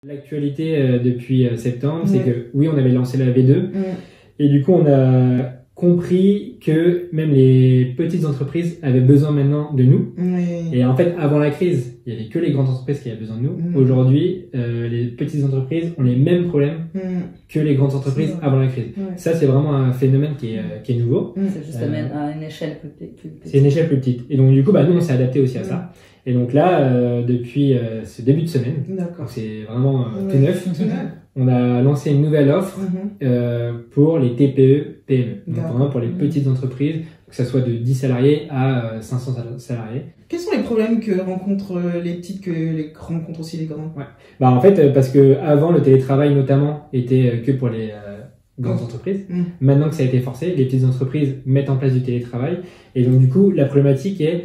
L'actualité depuis septembre, c'est que oui, on avait lancé la V2 et du coup, on a compris que même les petites entreprises avaient besoin maintenant de nous. Et en fait, avant la crise, il y avait que les grandes entreprises qui avaient besoin de nous. Aujourd'hui, les petites entreprises ont les mêmes problèmes que les grandes entreprises avant la crise. Ça, c'est vraiment un phénomène qui est nouveau. C'est juste à une échelle plus petite. C'est une échelle plus petite. Et donc, du coup, nous, on s'est adapté aussi à ça. Et donc là, depuis ce début de semaine, c'est vraiment tout neuf, on a lancé une nouvelle offre pour les TPE, PME. Donc vraiment pour les petites entreprises, que ce soit de 10 salariés à 500 salariés. Quels sont les problèmes que rencontrent les petites que rencontrent aussi les grands? En fait, parce que avant le télétravail notamment était que pour les grandes entreprises. Maintenant que ça a été forcé, les petites entreprises mettent en place du télétravail. Et donc du coup, la problématique est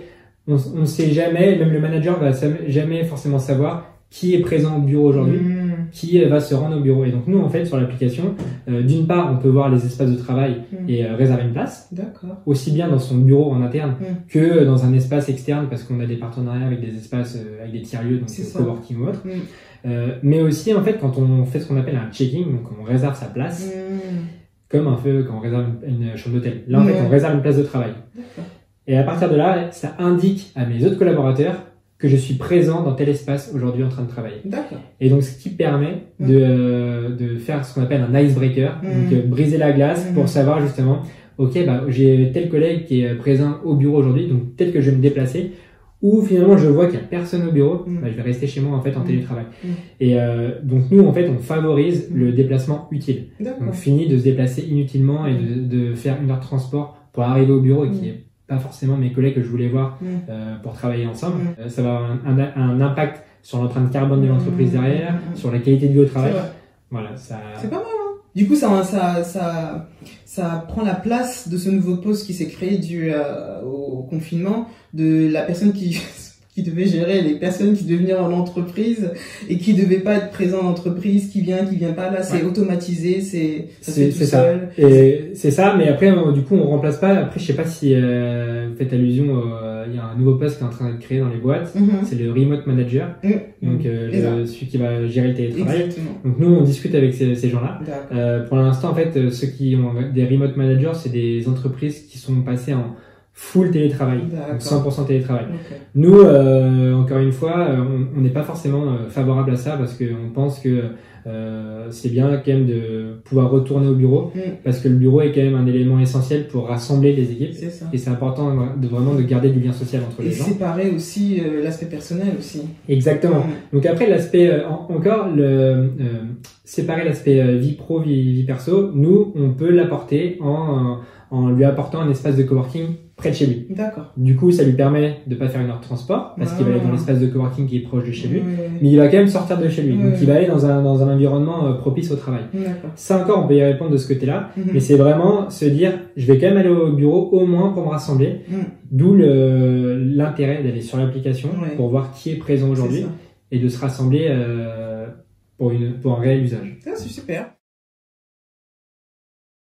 on ne sait jamais, même le manager va jamais forcément savoir qui est présent au bureau aujourd'hui, qui va se rendre au bureau. Et donc nous, en fait, sur l'application, d'une part, on peut voir les espaces de travail et réserver une place, aussi bien dans son bureau en interne que dans un espace externe, parce qu'on a des partenariats avec des espaces, avec des tiers-lieux, donc coworking ou autre. Mais aussi, en fait, quand on fait ce qu'on appelle un check-in, donc on réserve sa place, comme un peu quand on réserve une chambre d'hôtel. Là, en fait, on réserve une place de travail. Et à partir de là, ça indique à mes autres collaborateurs que je suis présent dans tel espace aujourd'hui en train de travailler. Et donc, ce qui permet de faire ce qu'on appelle un icebreaker, donc briser la glace pour savoir justement, ok, j'ai tel collègue qui est présent au bureau aujourd'hui, donc tel que je vais me déplacer, ou finalement je vois qu'il n'y a personne au bureau, je vais rester chez moi en fait en télétravail. Et donc nous, en fait, on favorise le déplacement utile. On finit de se déplacer inutilement et de faire 1 heure de transport pour arriver au bureau et qui est pas forcément mes collègues que je voulais voir pour travailler ensemble. Ça va avoir un impact sur l'empreinte carbone de l'entreprise derrière, sur la qualité de vie au travail. Voilà, ça... C'est pas mal, hein. Du coup, ça prend la place de ce nouveau poste qui s'est créé dû au confinement, de la personne qui devait gérer les personnes qui devaient venir en entreprise et qui devaient pas être présent en entreprise, qui vient pas. Là, c'est automatisé, c'est ça. Et c'est ça, mais après, du coup, on remplace pas. Après, je sais pas si vous faites allusion, il y a un nouveau poste qui est en train d'être créé dans les boîtes. C'est le remote manager. Donc, celui qui va gérer le télétravail. Donc, nous, on discute avec ces gens-là. Pour l'instant, en fait, ceux qui ont des remote managers, c'est des entreprises qui sont passées en full télétravail, donc 100% télétravail. Nous, encore une fois, on n'est pas forcément favorable à ça parce qu'on pense que c'est bien quand même de pouvoir retourner au bureau parce que le bureau est quand même un élément essentiel pour rassembler les équipes et c'est important vraiment de garder du lien social entre les gens. Et séparer aussi l'aspect personnel aussi. Exactement. Donc après l'aspect, séparer l'aspect vie pro, vie perso, nous, on peut l'apporter en lui apportant un espace de coworking près de chez lui. Du coup, ça lui permet de pas faire 1 heure de transport parce qu'il va aller dans l'espace de coworking qui est proche de chez lui, mais il va quand même sortir de chez lui. Donc, il va aller dans un environnement propice au travail. Ça encore, on peut y répondre de ce côté-là, mais c'est vraiment se dire, je vais quand même aller au bureau au moins pour me rassembler, d'où l'intérêt d'aller sur l'application pour voir qui est présent aujourd'hui et de se rassembler pour un réel usage. C'est super.